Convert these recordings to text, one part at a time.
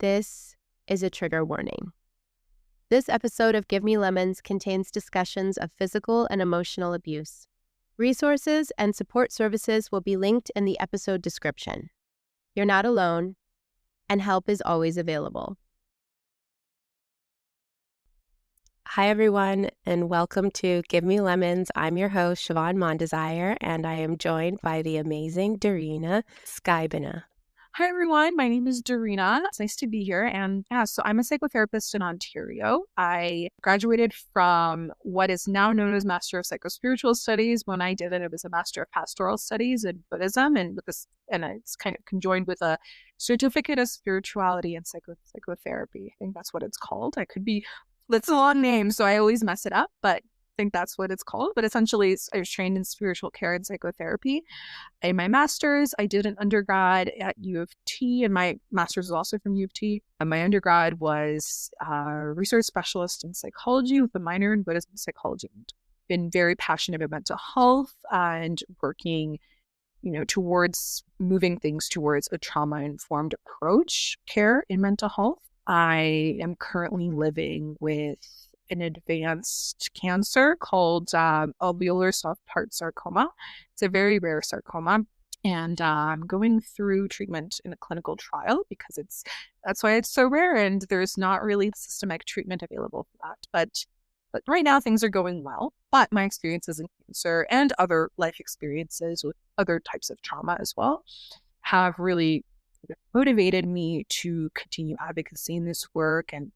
This is a trigger warning. This episode of Give Me Lemons contains discussions of physical and emotional abuse. Resources and support services will be linked in the episode description. You're not alone, and help is always available. Hi, everyone, and welcome to Give Me Lemons. I'm your host, Siobhan Mondesire, and I am joined by the amazing Daryna Skybina. Hi, everyone. My name is Daryna. It's nice to be here. And so I'm a psychotherapist in Ontario. I graduated from what is now known as Master of Psychospiritual Studies. When I did it, it was a Master of Pastoral Studies in Buddhism, and it's kind of conjoined with a Certificate of Spirituality and Psychotherapy. I think that's what it's called. That's a long name, so I always mess it up, but I think that's what it's called. But essentially, I was trained in spiritual care and psychotherapy. In my master's, I did an undergrad at U of T, and my master's was also from U of T. And my undergrad was a research specialist in psychology with a minor in Buddhist psychology. Been very passionate about mental health and working, towards moving things towards a trauma-informed approach care in mental health. I am currently living with an advanced cancer called alveolar soft part sarcoma. It's a very rare sarcoma, and I'm going through treatment in a clinical trial because that's why it's so rare, and there's not really systemic treatment available for that. But right now things are going well. But my experiences in cancer and other life experiences with other types of trauma as well have really motivated me to continue advocacy in this work and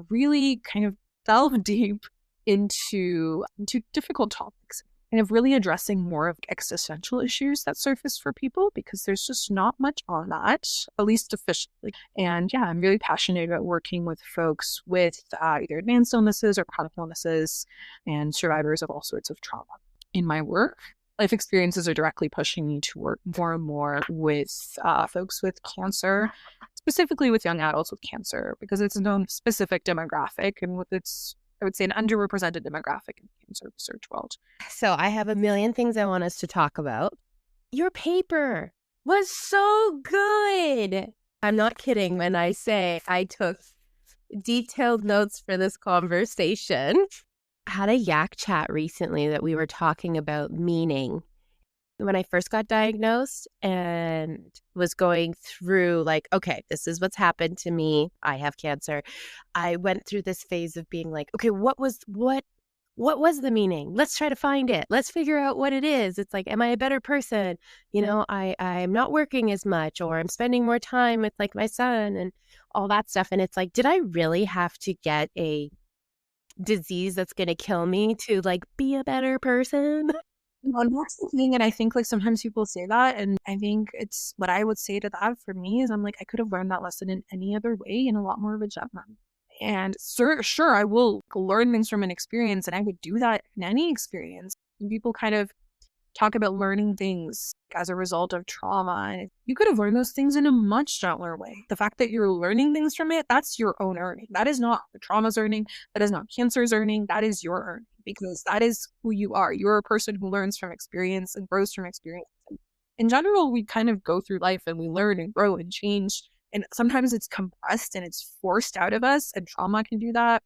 really kind of delve deep into difficult topics and of really addressing more of existential issues that surface for people, because there's just not much on that, at least officially. And yeah, I'm really passionate about working with folks with either advanced illnesses or chronic illnesses and survivors of all sorts of trauma. In my work, life experiences are directly pushing me to work more and more with folks with cancer, specifically with young adults with cancer, because it's a known specific demographic and I would say, an underrepresented demographic in the cancer research world. So I have a million things I want us to talk about. Your paper was so good. I'm not kidding when I say I took detailed notes for this conversation. I had a yak chat recently that we were talking about meaning. When I first got diagnosed and was going through like, okay, this is what's happened to me. I have cancer. I went through this phase of being like, okay, what was the meaning? Let's try to find it. Let's figure out what it is. It's like, am I a better person? I'm not working as much, or I'm spending more time with like my son and all that stuff. And it's like, did I really have to get a disease that's going to kill me to like be a better person? And that's the thing, and I think like sometimes people say that, and I think it's what I would say to that for me is I'm like, I could have learned that lesson in any other way in a lot more of a gentler. And sure, I will learn things from an experience, and I would do that in any experience. And people kind of talk about learning things as a result of trauma, and you could have learned those things in a much gentler way. The fact that you're learning things from it, that's your own earning. That is not the trauma's earning. That is not cancer's earning. That is your earning, because that is who you are. You're a person who learns from experience and grows from experience. And in general, we kind of go through life and we learn and grow and change. And sometimes it's compressed and it's forced out of us, and trauma can do that.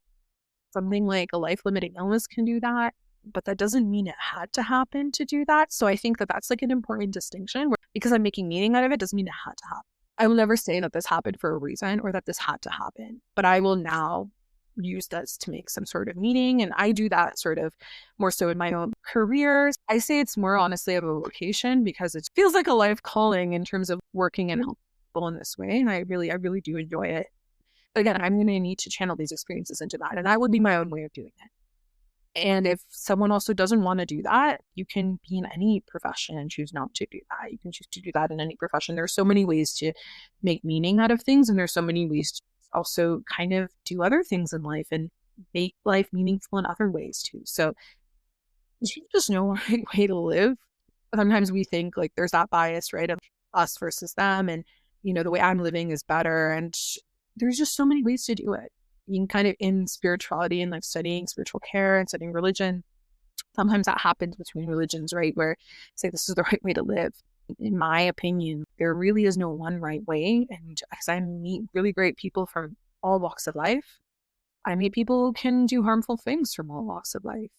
Something like a life-limiting illness can do that. But that doesn't mean it had to happen to do that. So I think that that's like an important distinction, where because I'm making meaning out of it doesn't mean it had to happen. I will never say that this happened for a reason or that this had to happen, but I will now use this to make some sort of meaning. And I do that sort of more so in my own career. I say it's more honestly of a vocation because it feels like a life calling in terms of working and helping people in this way. And I really do enjoy it. But again, I'm going to need to channel these experiences into that. And that would be my own way of doing it. And if someone also doesn't want to do that, you can be in any profession and choose not to do that. You can choose to do that in any profession. There are so many ways to make meaning out of things, and there's so many ways to also kind of do other things in life and make life meaningful in other ways too. So there's just no right way to live. Sometimes we think like there's that bias, right, of us versus them, and the way I'm living is better. And there's just so many ways to do it. You can kind of in spirituality and like studying spiritual care and studying religion, sometimes that happens between religions, right? Where say this is the right way to live. In my opinion, there really is no one right way. And as I meet really great people from all walks of life, I meet people who can do harmful things from all walks of life.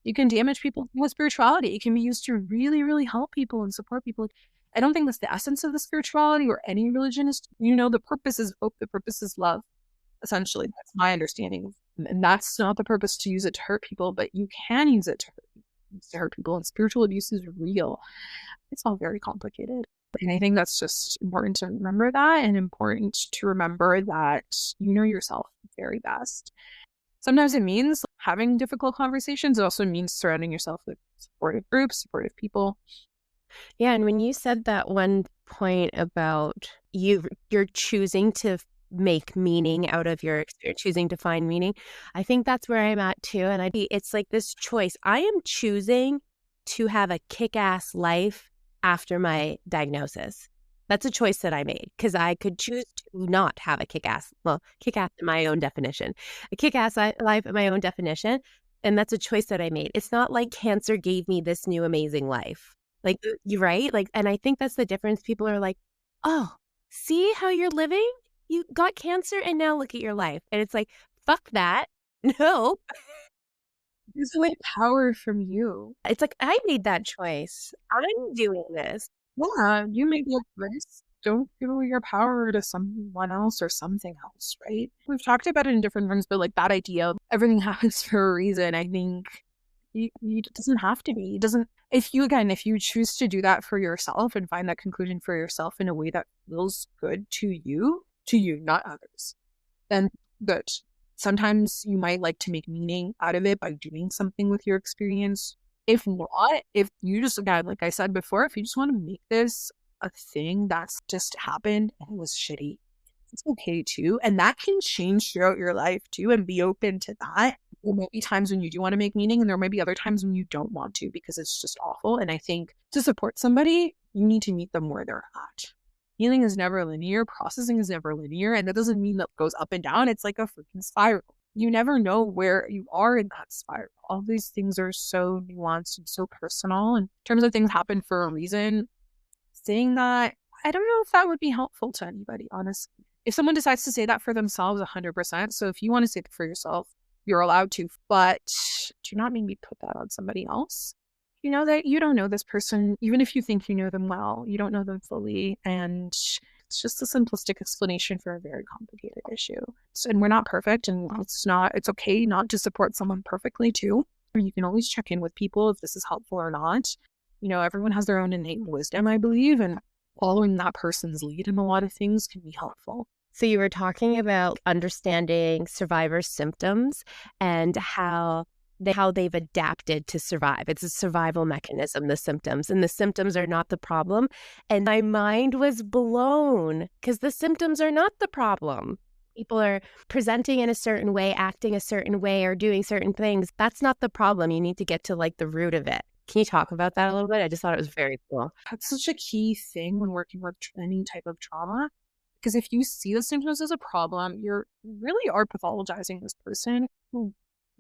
You can damage people with spirituality. It can be used to really, really help people and support people. I don't think that's the essence of the spirituality or any religion is, the purpose is hope, the purpose is love. Essentially, that's my understanding. And that's not the purpose to use it to hurt people, but you can use it to hurt people. And spiritual abuse is real. It's all very complicated. And I think that's just important to remember that, and important to remember that you know yourself very best. Sometimes it means having difficult conversations. It also means surrounding yourself with supportive groups, supportive people. Yeah, and when you said that one point about you're choosing to make meaning out of your experience, choosing to find meaning, I think that's where I'm at too. And it's like this choice. I am choosing to have a kick-ass life after my diagnosis. That's a choice that I made, because I could choose to not have a kick-ass in my own definition, a kick-ass life in my own definition. And that's a choice that I made. It's not like cancer gave me this new amazing life. Like, you're right. Like, and I think that's the difference. People are like, oh, see how you're living? You got cancer and now look at your life. And it's like, fuck that. No. It's away power from you. It's like, I made that choice. I'm doing this. Yeah, you made the choice. Don't give away your power to someone else or something else, right? We've talked about it in different terms, but like that idea of everything happens for a reason, I think it doesn't have to be. It doesn't. If you choose to do that for yourself and find that conclusion for yourself in a way that feels good to you, not others, then good. Sometimes you might like to make meaning out of it by doing something with your experience. If not, if you just, again, like I said before, if you just want to make this a thing that's just happened and it was shitty, it's okay too. And that can change throughout your life too, and be open to that. There might be times when you do want to make meaning, and there might be other times when you don't want to because it's just awful. And I think to support somebody, you need to meet them where they're at. Healing is never linear. Processing is never linear. And that doesn't mean that it goes up and down. It's like a freaking spiral. You never know where you are in that spiral. All these things are so nuanced and so personal. And in terms of things happen for a reason, saying that, I don't know if that would be helpful to anybody, honestly. If someone decides to say that for themselves, 100%. So if you want to say it for yourself, you're allowed to. But do not make me put that on somebody else. You know that you don't know this person, even if you think you know them well, you don't know them fully. And it's just a simplistic explanation for a very complicated issue. And we're not perfect, and it's okay not to support someone perfectly too. You can always check in with people if this is helpful or not. Everyone has their own innate wisdom, I believe, and following that person's lead in a lot of things can be helpful. So you were talking about understanding survivors' symptoms and how they've adapted to survive. It's a survival mechanism, the symptoms, and the symptoms are not the problem. And my mind was blown because the symptoms are not the problem. People are presenting in a certain way, acting a certain way, or doing certain things. That's not the problem. You need to get to like the root of it. Can you talk about that a little bit? I just thought it was very cool. That's such a key thing when working with any type of trauma. Because if you see the symptoms as a problem, you really are pathologizing this person who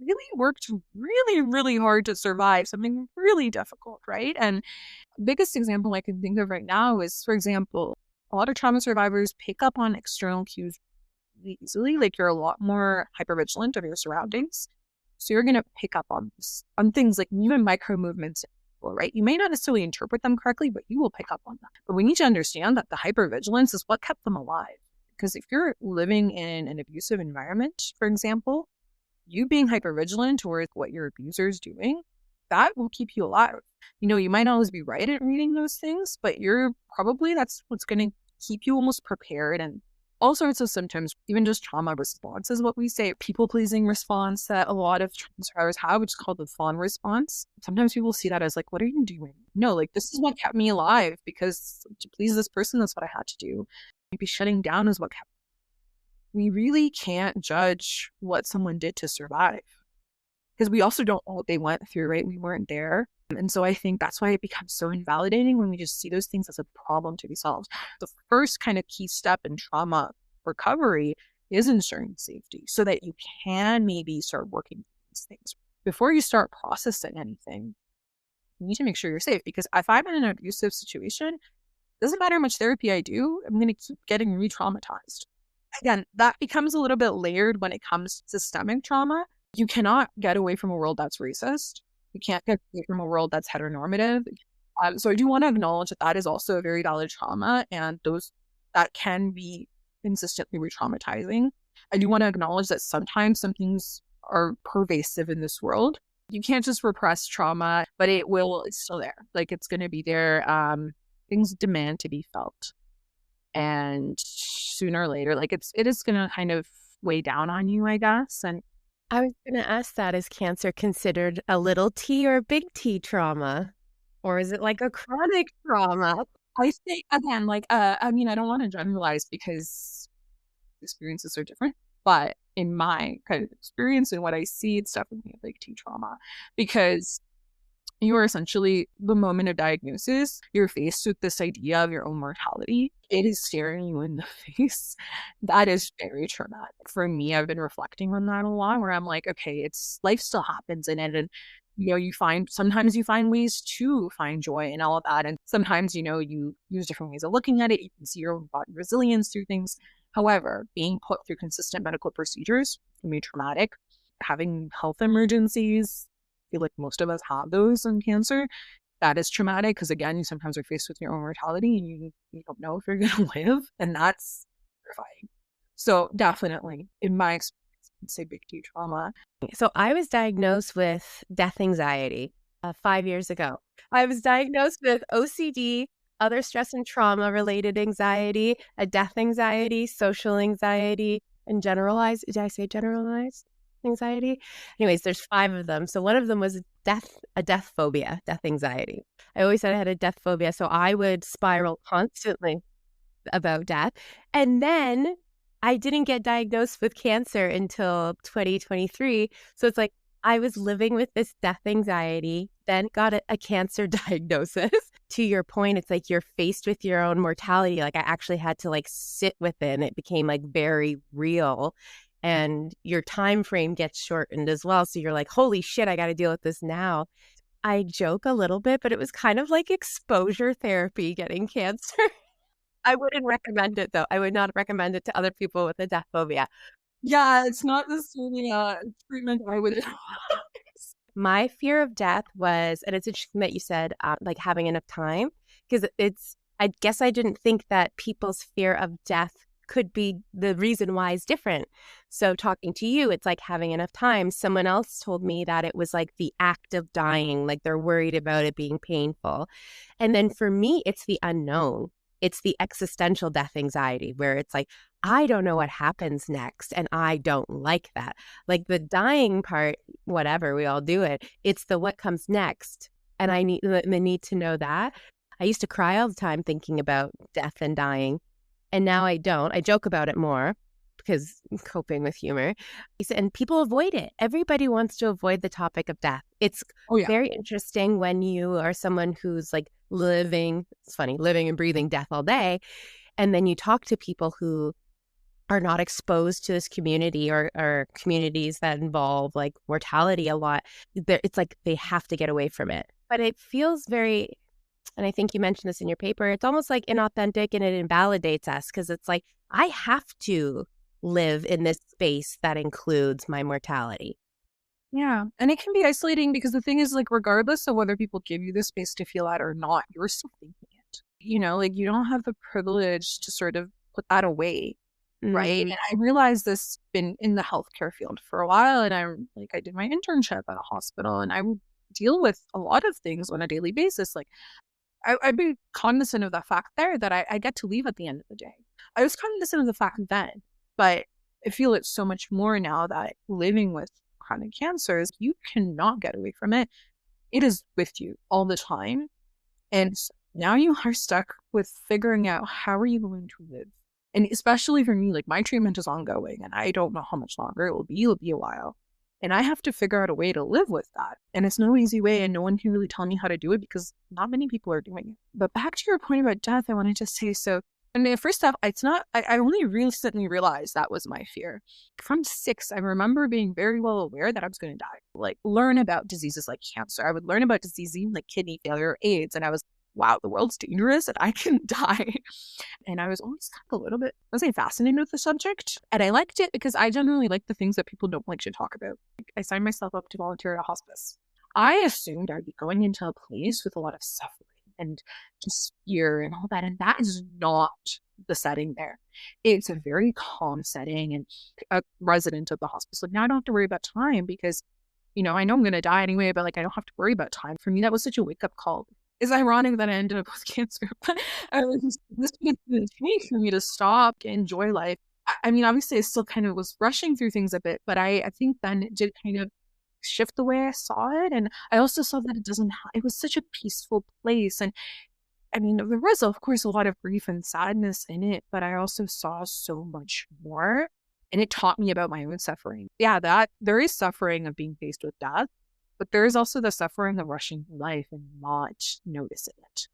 really worked really, really hard to survive something really difficult, right? And the biggest example I can think of right now is, for example, a lot of trauma survivors pick up on external cues really easily. Like, you're a lot more hypervigilant of your surroundings. So you're going to pick up on things like even micro movements, right? You may not necessarily interpret them correctly, but you will pick up on them. But we need to understand that the hypervigilance is what kept them alive. Because if you're living in an abusive environment, for example, you being hypervigilant towards what your abuser is doing, that will keep you alive. You might not always be right at reading those things, but that's what's going to keep you almost prepared. And all sorts of symptoms, even just trauma response is what we say, people-pleasing response that a lot of trauma survivors have, which is called the fawn response. Sometimes people see that as like, what are you doing? No, like, this is what kept me alive, because to please this person, that's what I had to do. Maybe shutting down is what kept me. We really can't judge what someone did to survive, because we also don't know what they went through, right? We weren't there. And so I think that's why it becomes so invalidating when we just see those things as a problem to be solved. The first kind of key step in trauma recovery is ensuring safety, so that you can maybe start working these things before you start processing anything. you need to make sure you're safe, because if I'm in an abusive situation, doesn't matter how much therapy I do, I'm going to keep getting re-traumatized. Again, that becomes a little bit layered when it comes to systemic trauma. You cannot get away from a world that's racist. You can't get away from a world that's heteronormative. So I do want to acknowledge that that is also a very valid trauma, and those that can be consistently re-traumatizing. I do want to acknowledge that sometimes some things are pervasive in this world. You can't just repress trauma, but it's still there. Like, it's going to be there. Things demand to be felt. And sooner or later, like it is going to kind of weigh down on you, I guess. And I was going to ask that, is cancer considered a little T or a big T trauma? Or is it like a chronic trauma? I think, again, like, I mean, I don't want to generalize because experiences are different, but in my kind of experience and what I see, it's definitely a big T trauma, because you are essentially, the moment of diagnosis, you're faced with this idea of your own mortality. It is staring you in the face. That is very traumatic. For me, I've been reflecting on that a lot, where I'm like, okay, life still happens in it. And, sometimes you find ways to find joy and all of that. And sometimes, you use different ways of looking at it. You can see your own body resilience through things. However, being put through consistent medical procedures can be traumatic. Having health emergencies, feel like most of us have those in cancer. That is traumatic, because again, you sometimes are faced with your own mortality and you don't know if you're going to live, and that's terrifying. So definitely, in my experience, I'd say big T trauma. So I was diagnosed with death anxiety 5 years ago. I was diagnosed with OCD, other stress and trauma related anxiety, a death anxiety, social anxiety, and generalized. Did I say generalized anxiety? Anyways, there's 5 of them. So one of them was a death phobia, death anxiety. I always said I had a death phobia, so I would spiral constantly about death. And then I didn't get diagnosed with cancer until 2023. So it's like I was living with this death anxiety, then got a cancer diagnosis. To your point, it's like you're faced with your own mortality. Like, I actually had to sit with it, and it became very real. And your time frame gets shortened as well. So you're like, holy shit, I got to deal with this now. I joke a little bit, but it was kind of like exposure therapy getting cancer. I wouldn't recommend it, though. I would not recommend it to other people with a death phobia. Yeah, it's not necessarily a treatment I would. My fear of death was, and it's interesting that you said having enough time, because I guess I didn't think that people's fear of death could be the reason why is different. So talking to you, it's like having enough time. Someone else told me that it was like the act of dying, like they're worried about it being painful. And then for me, it's the unknown. It's the existential death anxiety, where it's like, I don't know what happens next, and I don't like that. Like the dying part, whatever, we all do it. It's the what comes next. And I need the need to know that. I used to cry all the time thinking about death and dying. And now I don't. I joke about it more because I'm coping with humor. And people avoid it. Everybody wants to avoid the topic of death. It's very interesting when you are someone who's living and breathing death all day. And then you talk to people who are not exposed to this community or communities that involve mortality a lot. It's like they have to get away from it. But it feels very, and I think you mentioned this in your paper, it's almost inauthentic, and it invalidates us, because it's like, I have to live in this space that includes my mortality. Yeah. And it can be isolating, because the thing is, regardless of whether people give you the space to feel that or not, you're still thinking it. You don't have the privilege to sort of put that away. Right. And I realized this been in the healthcare field for a while. And I did my internship at a hospital, and I deal with a lot of things on a daily basis. I'd be cognizant of the fact there that I get to leave at the end of the day. I was cognizant of the fact then, but I feel it so much more now that living with chronic cancers, you cannot get away from it. It is with you all the time. And now you are stuck with figuring out, how are you going to live? And especially for me, my treatment is ongoing, and I don't know how much longer it will be. It'll be a while. And I have to figure out a way to live with that. And it's no easy way, and no one can really tell me how to do it, because not many people are doing it. But back to your point about death, I wanted to say, so And first off, it's not, I only recently realized that was my fear. From 6, I remember being very well aware that I was going to die. Like, learn about diseases like cancer. I would learn about diseases like kidney failure or AIDS. And I was, wow, the world's dangerous and I can die. And I was always kind of a little bit, I was say, fascinated with the subject. And I liked it because I generally like the things that people don't like to talk about. I signed myself up to volunteer at a hospice. I assumed I'd be going into a place with a lot of suffering and just fear and all that. And that is not the setting there. It's a very calm setting, and a resident of the hospice, like, now I don't have to worry about time because, I know I'm going to die anyway, but like, I don't have to worry about time. For me, that was such a wake up call. It's ironic that I ended up with cancer, but this didn't take for me to stop, enjoy life. I mean, obviously I still kind of was rushing through things a bit, but I think then it did kind of shift the way I saw it. And I also saw that it was such a peaceful place. And I mean, there was, of course, a lot of grief and sadness in it, but I also saw so much more. And it taught me about my own suffering. Yeah, that there is suffering of being faced with death, but there is also the suffering of rushing through life and not noticing it.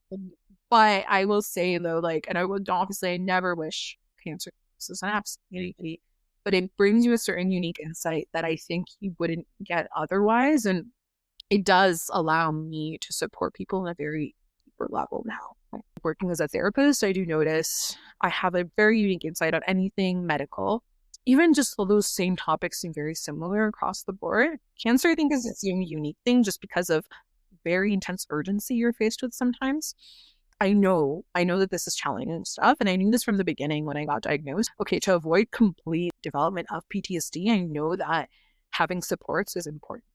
But I will say, though, and I would obviously, I never wish cancer is an absolutely, but it brings you a certain unique insight that I think you wouldn't get otherwise. And it does allow me to support people on a very deeper level now. Working as a therapist, I do notice I have a very unique insight on anything medical. Even just those same topics seem very similar across the board. Cancer, I think, is its own unique thing just because of very intense urgency you're faced with sometimes. I know that this is challenging and stuff. And I knew this from the beginning when I got diagnosed. Okay, to avoid complete development of PTSD, I know that having supports is important.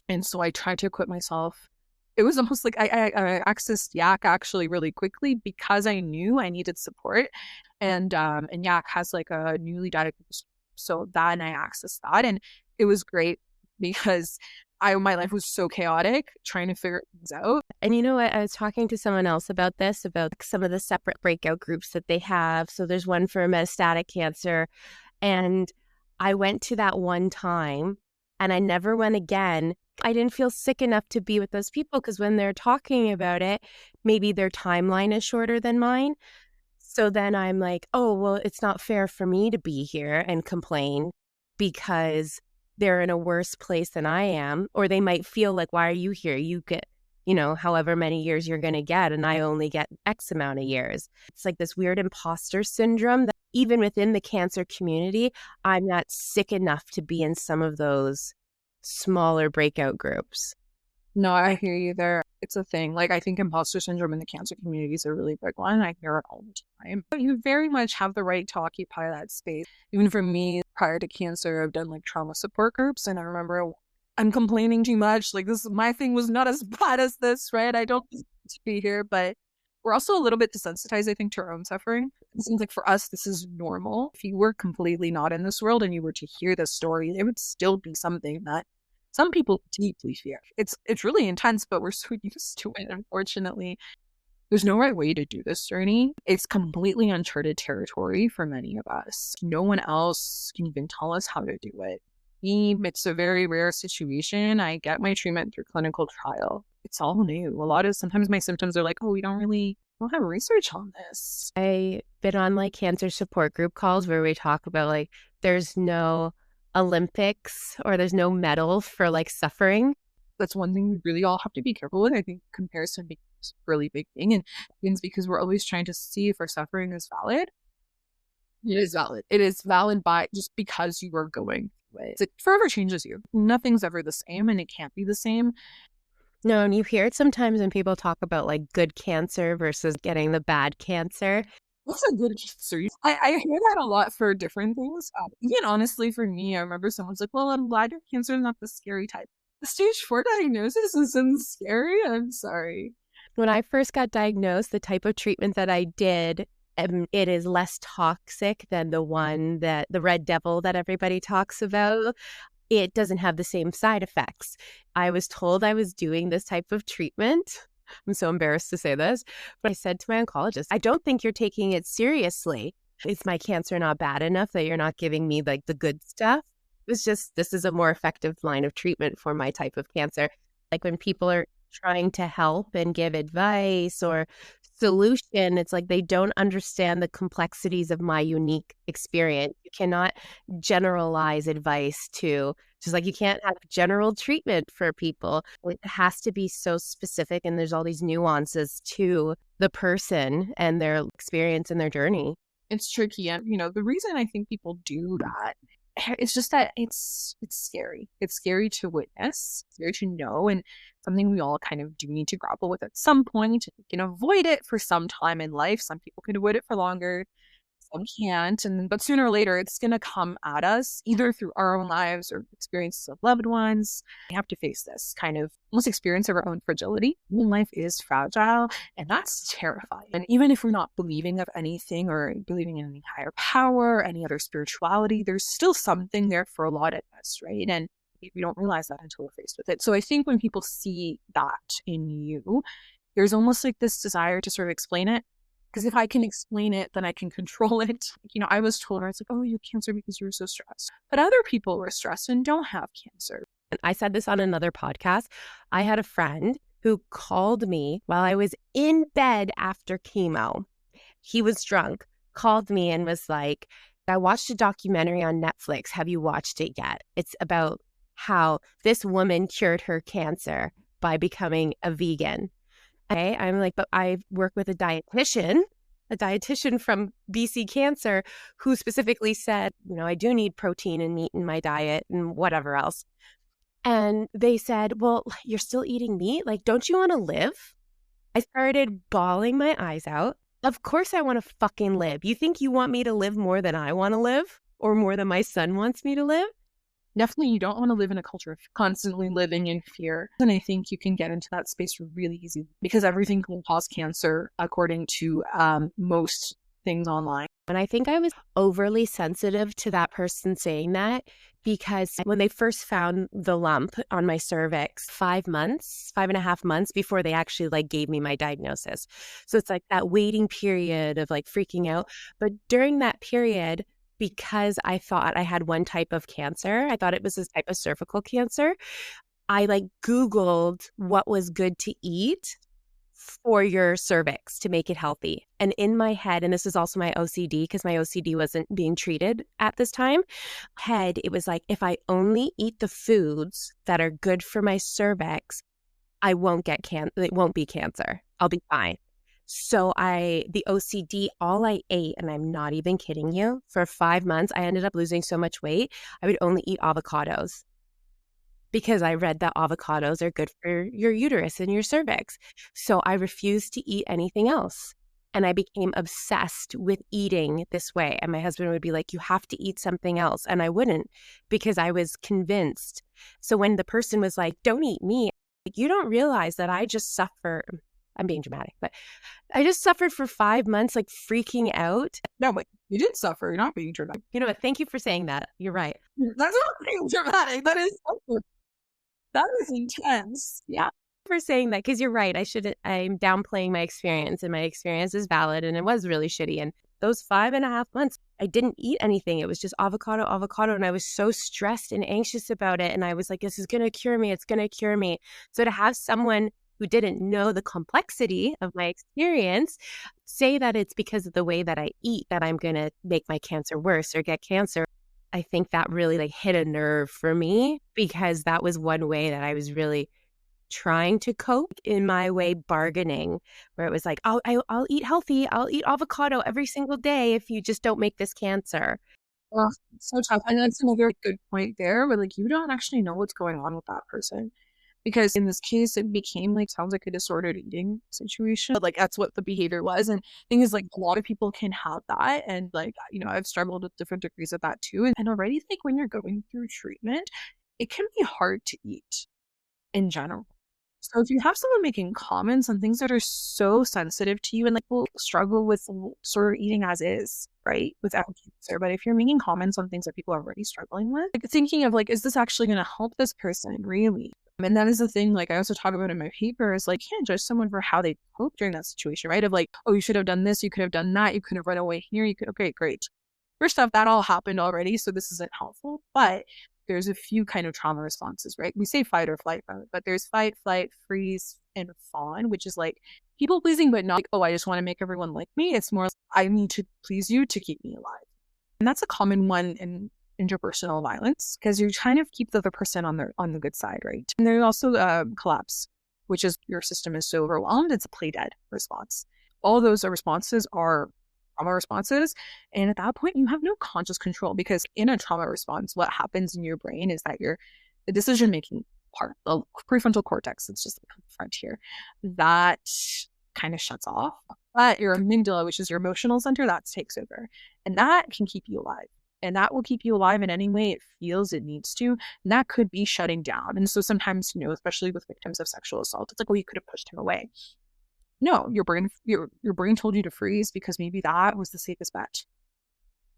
And so I tried to equip myself. It was almost like I accessed YAC actually really quickly because I knew I needed support. And YAC has like a newly diagnosed. So then I accessed that. And it was great because my life was so chaotic trying to figure things out. And you know what? I was talking to someone else about this, about some of the separate breakout groups that they have. So there's one for metastatic cancer. And I went to that one time and I never went again. I didn't feel sick enough to be with those people because when they're talking about it, maybe their timeline is shorter than mine. So then I'm like, oh, well, it's not fair for me to be here and complain because they're in a worse place than I am. Or they might feel like, why are you here? You get, however many years you're going to get, and I only get X amount of years. It's like this weird imposter syndrome that even within the cancer community, I'm not sick enough to be in some of those smaller breakout groups. No, I hear you there. It's a thing. Like, I think imposter syndrome in the cancer community is a really big one. I hear it all the time. But you very much have the right to occupy that space. Even for me, prior to cancer, I've done like trauma support groups. And I remember I'm complaining too much. Like, my thing was not as bad as this, right? I don't need to be here. But we're also a little bit desensitized, I think, to our own suffering. It seems like for us, this is normal. If you were completely not in this world and you were to hear this story, it would still be something that some people deeply fear. It's really intense, but we're so used to it, unfortunately. There's no right way to do this journey. It's completely uncharted territory for many of us. No one else can even tell us how to do it. It's a very rare situation. I get my treatment through clinical trial. It's all new. Sometimes my symptoms are like, oh, we don't have research on this. I've been on like cancer support group calls where we talk about like there's no Olympics or there's no medal for like suffering. That's one thing we really all have to be careful with. I think comparison becomes a really big thing, and it's because we're always trying to see if our suffering is valid. It is valid. It is valid by just because you are going through it. It forever changes you. Nothing's ever the same, and it can't be the same. No, and you hear it sometimes when people talk about like good cancer versus getting the bad cancer. What's a good cancer? I hear that a lot for different things. Even honestly, for me, I remember someone's like, well, I'm glad your cancer is not the scary type. The stage 4 diagnosis isn't scary. I'm sorry. When I first got diagnosed, the type of treatment that I did, it is less toxic than the one that the red devil that everybody talks about. It doesn't have the same side effects. I was told I was doing this type of treatment. I'm so embarrassed to say this, but I said to my oncologist, I don't think you're taking it seriously. Is my cancer not bad enough that you're not giving me like the good stuff? It's just, this is a more effective line of treatment for my type of cancer. Like when people are trying to help and give advice or solution. It's like they don't understand the complexities of my unique experience. You cannot generalize advice to, just like you can't have general treatment for people. It has to be so specific, and there's all these nuances to the person and their experience and their journey. It's tricky. And, the reason I think people do that, it's just that it's scary. It's scary to witness, scary to know, and something we all kind of do need to grapple with at some point. You can avoid it for some time in life. Some people can avoid it for longer. Some can't. But sooner or later, it's going to come at us, either through our own lives or experiences of loved ones. We have to face this kind of almost experience of our own fragility. Human life is fragile, and that's terrifying. And even if we're not believing of anything or believing in any higher power or any other spirituality, there's still something there for a lot of us, right? And we don't realize that until we're faced with it. So I think when people see that in you, there's almost like this desire to sort of explain it. Because if I can explain it, then I can control it. I was told, I was like, oh, you have cancer because you were so stressed. But other people were stressed and don't have cancer. And I said this on another podcast. I had a friend who called me while I was in bed after chemo. He was drunk, called me and was like, I watched a documentary on Netflix. Have you watched it yet? It's about how this woman cured her cancer by becoming a vegan. Okay, I'm like, but I work with a dietitian from BC Cancer who specifically said, I do need protein and meat in my diet and whatever else. And they said, well, you're still eating meat? Like, don't you want to live? I started bawling my eyes out. Of course I want to fucking live. You think you want me to live more than I want to live, or more than my son wants me to live? Definitely, you don't want to live in a culture of constantly living in fear. And I think you can get into that space really easy because everything can cause cancer, according to most things online. And I think I was overly sensitive to that person saying that, because when they first found the lump on my cervix, 5.5 months before they actually gave me my diagnosis. So it's like that waiting period of freaking out. But during that period, because I thought I had one type of cancer, I thought it was this type of cervical cancer, I Googled what was good to eat for your cervix to make it healthy. And in my head, and this is also my OCD, because my OCD wasn't being treated at this time, it was like, if I only eat the foods that are good for my cervix, I won't get it won't be cancer. I'll be fine. So the OCD, all I ate, and I'm not even kidding you, for 5 months, I ended up losing so much weight, I would only eat avocados because I read that avocados are good for your uterus and your cervix. So I refused to eat anything else. And I became obsessed with eating this way. And my husband would be like, you have to eat something else. And I wouldn't, because I was convinced. So when the person was like, don't eat meat, you don't realize that I just suffer. I'm being dramatic, but I just suffered for 5 months, freaking out. No, but you did suffer. You're not being dramatic. You know what? Thank you for saying that. You're right. That's not being dramatic. That is intense. Yeah. For saying that, because you're right. I'm downplaying my experience, and my experience is valid, and it was really shitty. And those 5.5 months, I didn't eat anything. It was just avocado. And I was so stressed and anxious about it. And I was like, this is going to cure me. It's going to cure me. So to have someone who didn't know the complexity of my experience say that it's because of the way that I eat that I'm going to make my cancer worse or get cancer, I think that really hit a nerve for me, because that was one way that I was really trying to cope in my way, bargaining, where it was like, I'll eat healthy. I'll eat avocado every single day if you just don't make this cancer. Oh, it's so tough. And that's another good point there, where you don't actually know what's going on with that person. Because in this case, it became sounds like a disordered eating situation. But that's what the behavior was. And the thing is, a lot of people can have that. And I've struggled with different degrees of that too. And already when you're going through treatment, it can be hard to eat in general. So if you have someone making comments on things that are so sensitive to you, and will struggle with sort of eating as is, right, without cancer. But if you're making comments on things that people are already struggling with, thinking of is this actually going to help this person really? And that is the thing, I also talk about in my paper, is you can't judge someone for how they cope during that situation, right? Of oh, you should have done this, you could have done that, you could have run away here, okay, great. First off, that all happened already, so this isn't helpful. But there's a few kind of trauma responses, right? We say fight or flight from it, but there's fight, flight, freeze, and fawn, which is people pleasing, but not like, oh, I just want to make everyone like me. It's more, I need to please you to keep me alive. And that's a common one in interpersonal violence, because you kind of keep the other person on the good side, right? And there's also collapse, which is your system is so overwhelmed, it's a play dead response. All those responses are trauma responses. And at that point, you have no conscious control, because in a trauma response, what happens in your brain is that the decision-making part, the prefrontal cortex, it's just like the frontier, that kind of shuts off. But your amygdala, which is your emotional center, that takes over. And that can keep you alive. And that will keep you alive in any way it feels it needs to. And that could be shutting down. And so sometimes, especially with victims of sexual assault, it's like, well, you could have pushed him away. No, your brain told you to freeze because maybe that was the safest bet.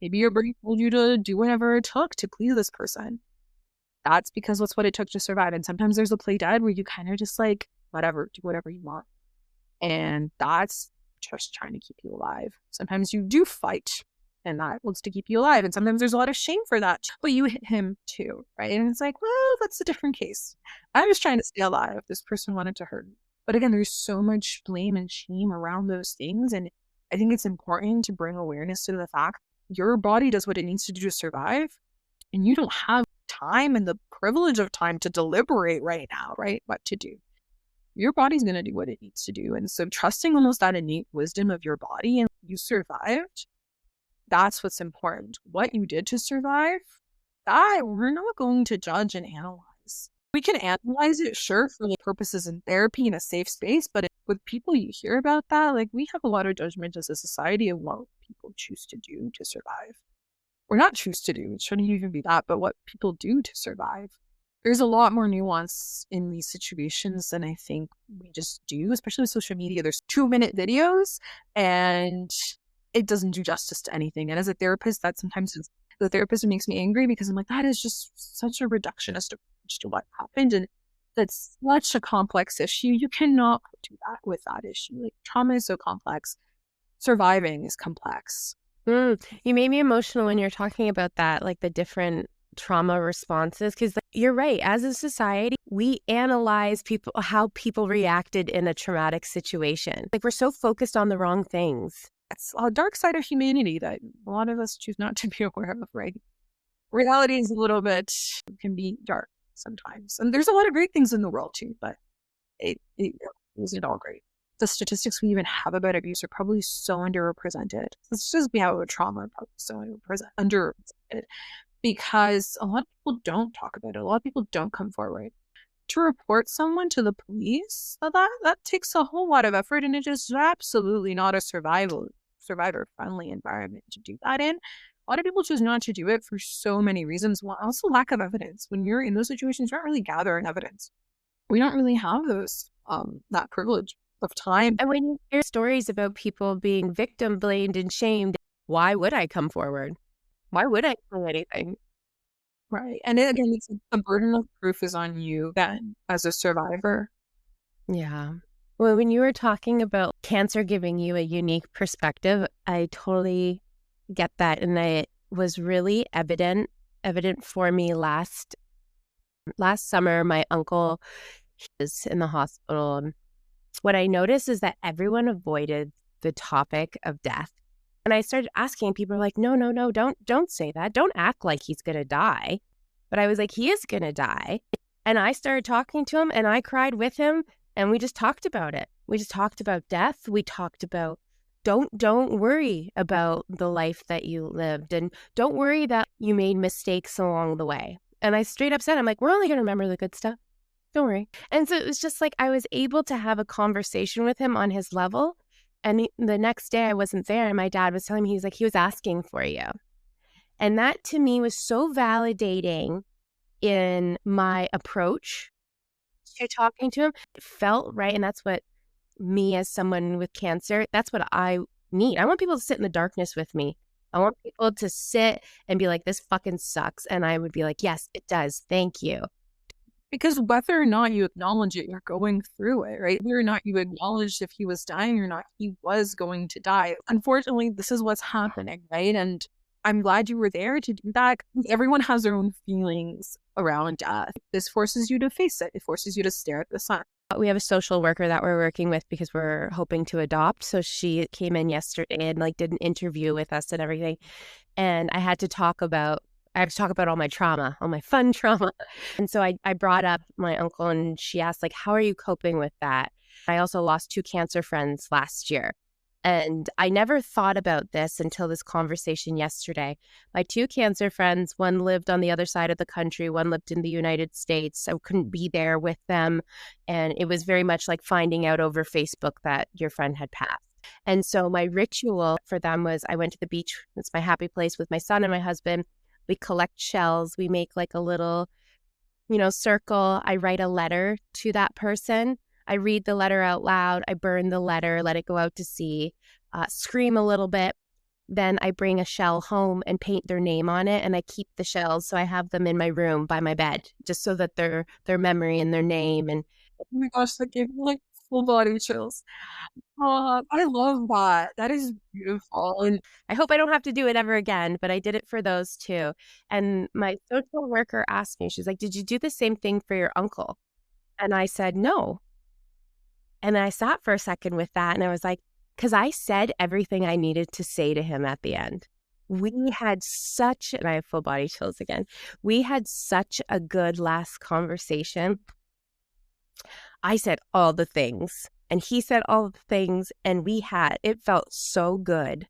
Maybe your brain told you to do whatever it took to please this person. That's because that's what it took to survive. And sometimes there's a play dead where you kind of just like, whatever, do whatever you want. And that's just trying to keep you alive. Sometimes you do fight, and that wants to keep you alive. And sometimes there's a lot of shame for that. But you hit him too, right? And it's like, well, that's a different case. I was trying to stay alive. This person wanted to hurt me. But again, there's so much blame and shame around those things. And I think it's important to bring awareness to the fact your body does what it needs to do to survive. And you don't have time and the privilege of time to deliberate right now, right? What to do. Your body's going to do what it needs to do. And so trusting almost that innate wisdom of your body, and you survived, that's what's important. What you did to survive, that we're not going to judge and analyze. We can analyze it, sure, for the purposes in therapy in a safe space, but with people you hear about that, like, we have a lot of judgment as a society of what people choose to do to survive. Or not choose to do, it shouldn't even be that, but what people do to survive. There's a lot more nuance in these situations than I think we just do, especially with social media. There's 2-minute videos, and it doesn't do justice to anything. And as a therapist, that sometimes is the therapist makes me angry, because I'm like, that is just such a reductionist approach to what happened. And that's such a complex issue. You cannot do that with that issue. Like, trauma is so complex. Surviving is complex. You made me emotional when you're talking about that, like the different trauma responses, because you're right. As a society, we analyze how people reacted in a traumatic situation. Like, we're so focused on the wrong things. It's a dark side of humanity that a lot of us choose not to be aware of, right? Reality is a little bit, can be dark sometimes. And there's a lot of great things in the world too, but it isn't all great. The statistics we even have about abuse are probably so underrepresented. Let's just be out with trauma, are probably so underrepresented, because a lot of people don't talk about it. A lot of people don't come forward. To report someone to the police, that takes a whole lot of effort, and it is absolutely not a survivor-friendly environment to do that in. A lot of people choose not to do it for so many reasons. Well, also lack of evidence. When you're in those situations, you're not really gathering evidence. We don't really have those that privilege of time. And when you hear stories about people being victim blamed and shamed, why would I come forward? Why would I do anything? Right. And again, it's the burden of proof is on you then as a survivor. Yeah. Well, when you were talking about cancer giving you a unique perspective, I totally get that. And it was really evident for me last summer. My uncle was in the hospital. And what I noticed is that everyone avoided the topic of death. And I started asking, people were like, no, don't say that. Don't act like he's going to die. But I was like, he is going to die. And I started talking to him, and I cried with him, and we just talked about it. We just talked about death. We talked about don't worry about the life that you lived, and don't worry that you made mistakes along the way. And I straight up said, I'm like, we're only going to remember the good stuff. Don't worry. And so it was just like I was able to have a conversation with him on his level. And the next day I wasn't there, and my dad was telling me, he was asking for you. And that to me was so validating in my approach to talking to him. It felt right. And that's what me as someone with cancer, that's what I need. I want people to sit in the darkness with me. I want people to sit and be like, this fucking sucks. And I would be like, yes, it does. Thank you. Because whether or not you acknowledge it, you're going through it, right? Whether or not you acknowledged if he was dying or not, he was going to die. Unfortunately, this is what's happening, right? And I'm glad you were there to do that. Everyone has their own feelings around death. This forces you to face it. It forces you to stare at the sun. We have a social worker that we're working with because we're hoping to adopt. So she came in yesterday and like did an interview with us and everything. And I had to talk about all my trauma, all my fun trauma. And so I brought up my uncle and she asked like, how are you coping with that? I also lost 2 cancer friends last year. And I never thought about this until this conversation yesterday. My 2 cancer friends, one lived on the other side of the country, one lived in the United States. I couldn't be there with them. And it was very much like finding out over Facebook that your friend had passed. And so my ritual for them was I went to the beach. It's my happy place with my son and my husband. We collect shells. We make like a little, circle. I write a letter to that person. I read the letter out loud. I burn the letter, let it go out to sea, scream a little bit. Then I bring a shell home and paint their name on it. And I keep the shells. So I have them in my room by my bed, just so that their memory and their name. And oh my gosh, that gave me like full body chills. I love that. That is beautiful. And I hope I don't have to do it ever again, but I did it for those 2. And my social worker asked me, she's like, did you do the same thing for your uncle? And I said, no. And I sat for a second with that and I was like, because I said everything I needed to say to him at the end. We had and I have full body chills again. We had such a good last conversation. I said all the things and he said all the things and it felt so good.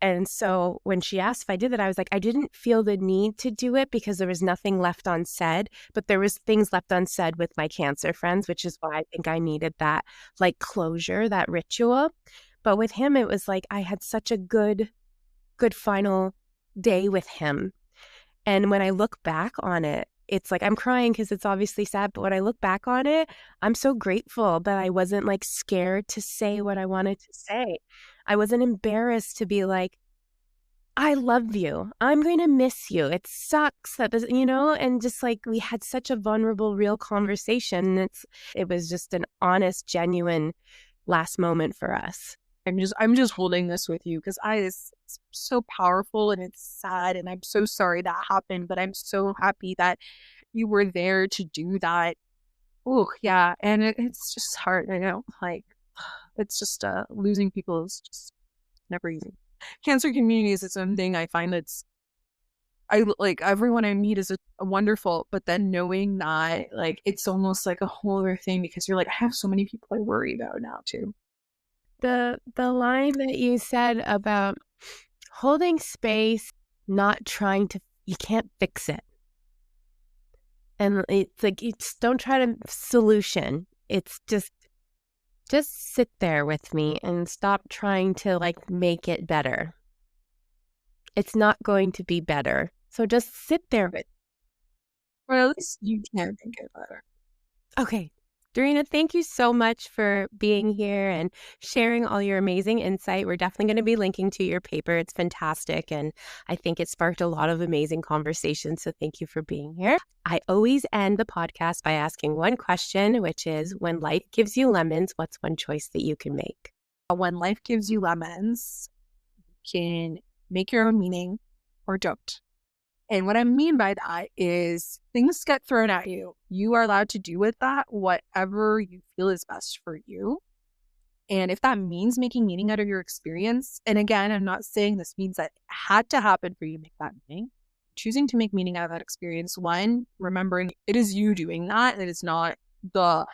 And so when she asked if I did that, I was like, I didn't feel the need to do it because there was nothing left unsaid, but there was things left unsaid with my cancer friends, which is why I think I needed that like closure, that ritual. But with him, it was like I had such a good final day with him. And when I look back on it, it's like I'm crying because it's obviously sad. But when I look back on it, I'm so grateful that I wasn't like scared to say what I wanted to say. I wasn't embarrassed to be like, I love you. I'm going to miss you. It sucks that this, and just like we had such a vulnerable, real conversation. It was just an honest, genuine last moment for us. I'm just holding this with you because it's so powerful and it's sad and I'm so sorry that happened, but I'm so happy that you were there to do that. Oh yeah, and it's just hard. I know, like it's just losing people is just never easy. Cancer community is its own thing. I find I like everyone I meet is a wonderful, but then knowing that like it's almost like a whole other thing because you're like I have so many people I worry about now too. The line that you said about holding space, not trying to, you can't fix it. And it's like, don't try to solution. It's just sit there with me and stop trying to like make it better. It's not going to be better. So just sit there with. Or at least you can make it better. Okay. Daryna, thank you so much for being here and sharing all your amazing insight. We're definitely going to be linking to your paper. It's fantastic. And I think it sparked a lot of amazing conversations. So thank you for being here. I always end the podcast by asking one question, which is when life gives you lemons, what's one choice that you can make? When life gives you lemons, you can make your own meaning or don't. And what I mean by that is things get thrown at you. You are allowed to do with that whatever you feel is best for you. And if that means making meaning out of your experience, and again, I'm not saying this means that it had to happen for you to make that meaning. Choosing to make meaning out of that experience, one, remembering it is you doing that. It is not the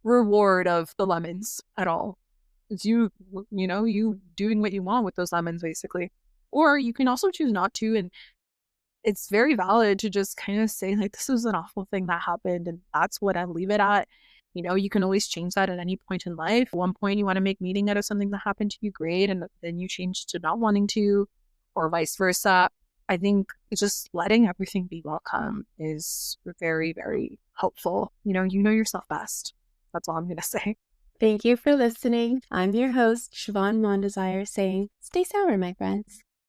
reward of the lemons at all. It's you doing what you want with those lemons, basically. Or you can also choose not to, and it's very valid to just kind of say like, this was an awful thing that happened and that's what I leave it at. You can always change that at any point in life. At one point you want to make meaning out of something that happened to you, great. And then you change to not wanting to, or vice versa. I think just letting everything be welcome is very, very helpful. You know yourself best. That's all I'm going to say. Thank you for listening. I'm your host, Siobhan Mondesire, saying, stay sour, my friends.